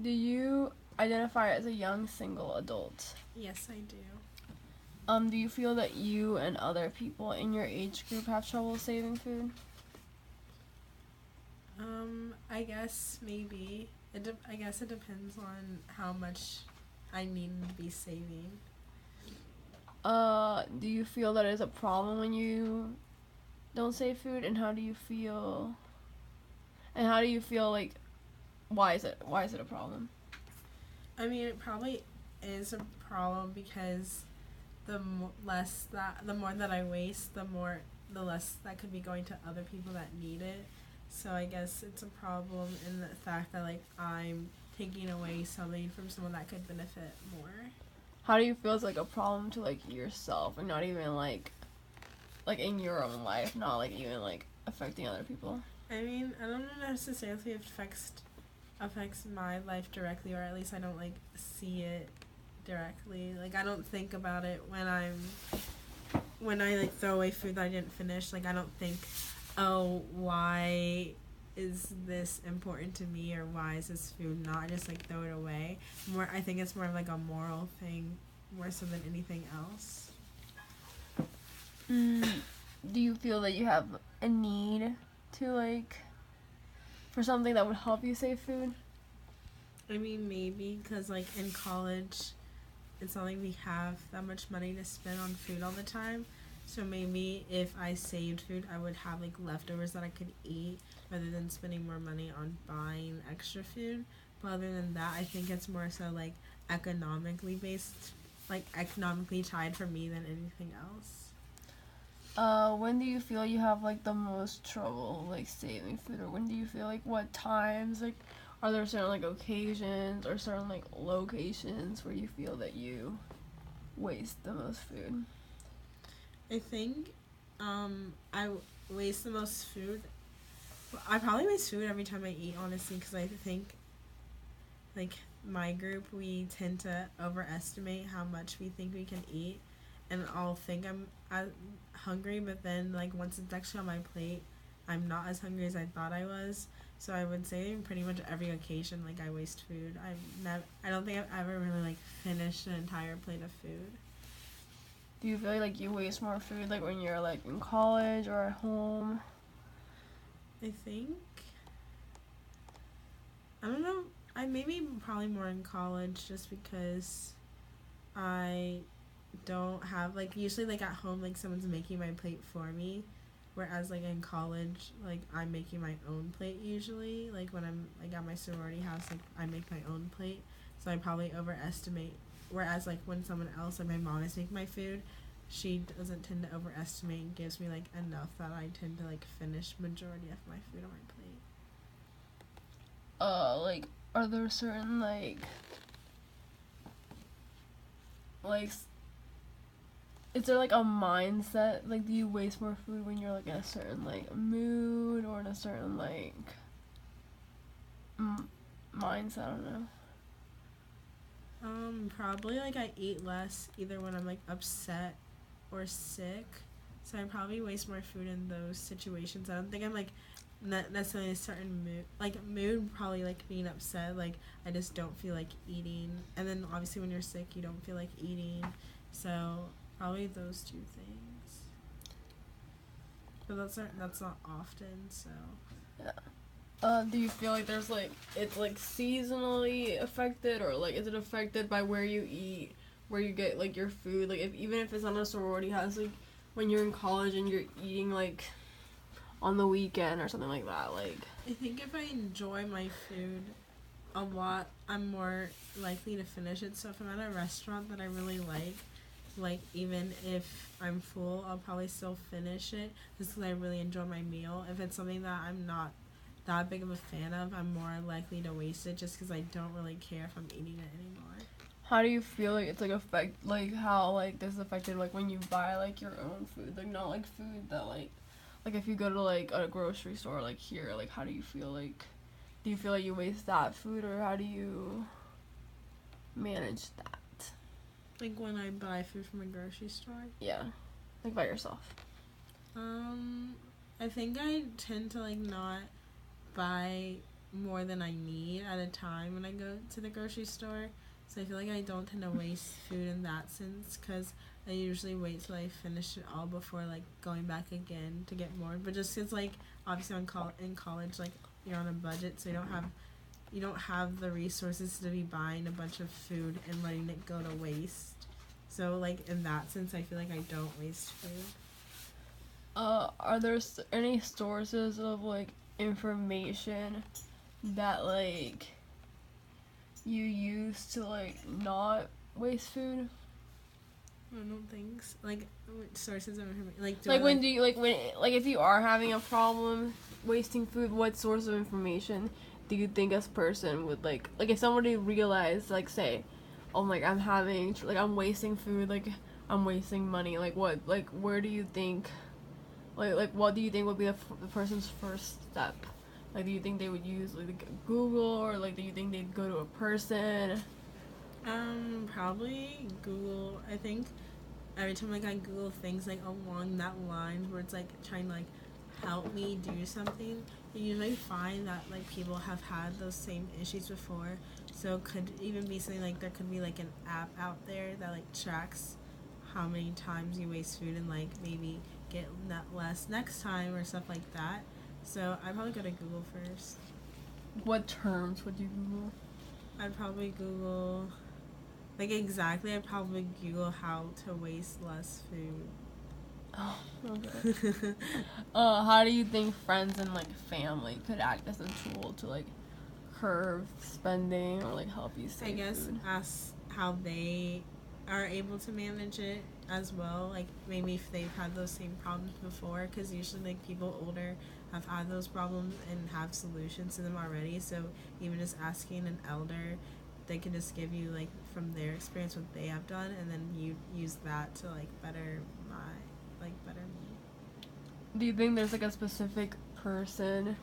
Do you identify as a young single adult? Yes, I do. Do you feel that you and other people in your age group have trouble saving food? I guess maybe. I guess it depends on how much I need to be saving. Do you feel that is a problem when you don't save food, and how do you feel? And how do you feel like why is it a problem? I mean, it probably is a problem because the more that I waste, the less that could be going to other people that need it. So I guess it's a problem in the fact that like I'm taking away something from someone that could benefit more. How do you feel it's like a problem to like yourself and not even like in your own life, not like even like affecting other people? I mean, I don't know necessarily if it affects my life directly, or at least I don't like see it directly. Like I don't think about it when I like throw away food that I didn't finish. Like I don't think, oh, why is this important to me, or why is this food not? I just like throw it away. I think it's more of like a moral thing, more so than anything else. Do you feel that you have a need to like for something that would help you save food? I mean, maybe because like in college, it's not like we have that much money to spend on food all the time. So maybe if I saved food, I would have like leftovers that I could eat rather than spending more money on buying extra food. But other than that, I think it's more so like economically based, like economically tied for me than anything else. When do you feel you have like the most trouble like saving food, or when do you feel like what times like are there certain like occasions or certain like locations where you feel that you waste the most food? I think I waste the most food. I probably waste food every time I eat, honestly, because I think like my group, we tend to overestimate how much we think we can eat, and I'll think I'm hungry, but then like once it's actually on my plate, I'm not as hungry as I thought I was. So I would say pretty much every occasion like I waste food. I don't think I've ever really like finished an entire plate of food. Do you feel like you waste more food like when you're like in college or at home? I think I don't know. I maybe probably more in college just because I don't have like usually like at home like someone's making my plate for me, whereas like in college like I'm making my own plate usually, like when I'm like at my sorority house, like I make my own plate, so I probably overestimate, whereas like when someone else like my mom is making my food, she doesn't tend to overestimate and gives me like enough that I tend to like finish majority of my food on my plate. Like are there certain like is there like a mindset like do you waste more food when you're like in a certain like mood or in a certain like mindset? I don't know. Probably like I eat less either when I'm like upset or sick. So I probably waste more food in those situations. I don't think I'm like not necessarily in a certain mood. Like mood probably like being upset, like I just don't feel like eating. And then obviously when you're sick you don't feel like eating. So probably those two things. But that's not often, so Yeah. Do you feel like there's like it's like seasonally affected, or like is it affected by where you eat, where you get like your food? Like if even if it's on a sorority house, like when you're in college and you're eating like on the weekend or something like that, like I think if I enjoy my food a lot, I'm more likely to finish it. So if I'm at a restaurant that I really like even if I'm full, I'll probably still finish it just because I really enjoy my meal. If it's something that I'm not that big of a fan of, I'm more likely to waste it just because I don't really care if I'm eating it anymore. how do you feel like it's like affect like how like this is affected like when you buy like your own food, like not like food that like if you go to like a grocery store like here, like how do you feel like do you feel like you waste that food, or how do you manage that? Like when I buy food from a grocery store, Yeah, like by yourself. um, I think I tend to like not buy more than I need at a time when I go to the grocery store. So I feel like I don't tend to waste food in that sense because I usually wait till I finish it all before like going back again to get more. But just it's like obviously in college like you're on a budget, so you don't have the resources to be buying a bunch of food and letting it go to waste. So like in that sense, I feel like I don't waste food. Are there any sources of like information that like you use to like not waste food? I don't think so. Like sources of information. Like Like when do you like if you are having a problem wasting food, what source of information do you think a person would like if somebody realized like say, oh like I'm wasting food, like I'm wasting money, like what like where do you think what do you think would be the person's first step? Like do you think they would use like Google or like do you think they'd go to a person? Probably Google. I think every time like I Google things like along that line where it's like trying to like help me do something, you usually find that like people have had those same issues before. So it could even be something like there could be like an app out there that like tracks how many times you waste food and like maybe get that less next time or stuff like that. So I'd probably go to Google first. What terms would you Google? I'd probably Google like exactly I'd probably Google how to waste less food. Oh, okay. How do you think friends and like family could act as a tool to like curb spending or like help you save I guess food? ask how they are able to manage it as well. Like maybe if they've had those same problems before, because usually like people older have had those problems and have solutions to them already. So even just asking an elder, they can just give you like from their experience what they have done, and then you use that to like better me. Do you think there's like a specific person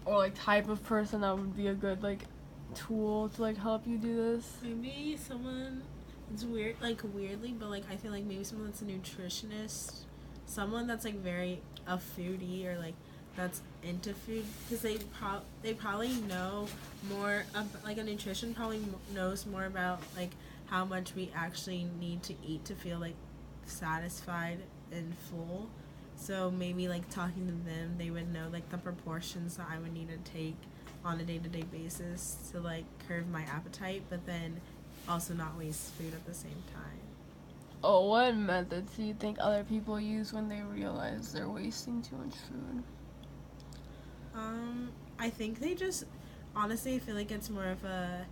or like type of person that would be a good like tool to like help you do this? Maybe someone it's weird like weirdly, but like I feel like maybe someone that's a nutritionist, someone that's like very a foodie or like that's into food because they probably know more like a nutrition probably knows more about like how much we actually need to eat to feel like satisfied and full. So maybe like talking to them, they would know like the proportions that I would need to take on a day-to-day basis to like curb my appetite, but then also not waste food at the same time. Oh, what methods do you think other people use when they realize they're wasting too much food? I think they just honestly I feel like it's more of a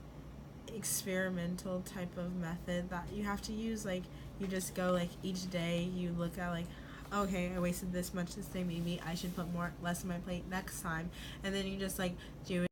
experimental type of method that you have to use. Like you just go like each day you look at like okay I wasted this much this day, maybe I should put more less on my plate next time, and then you just like do it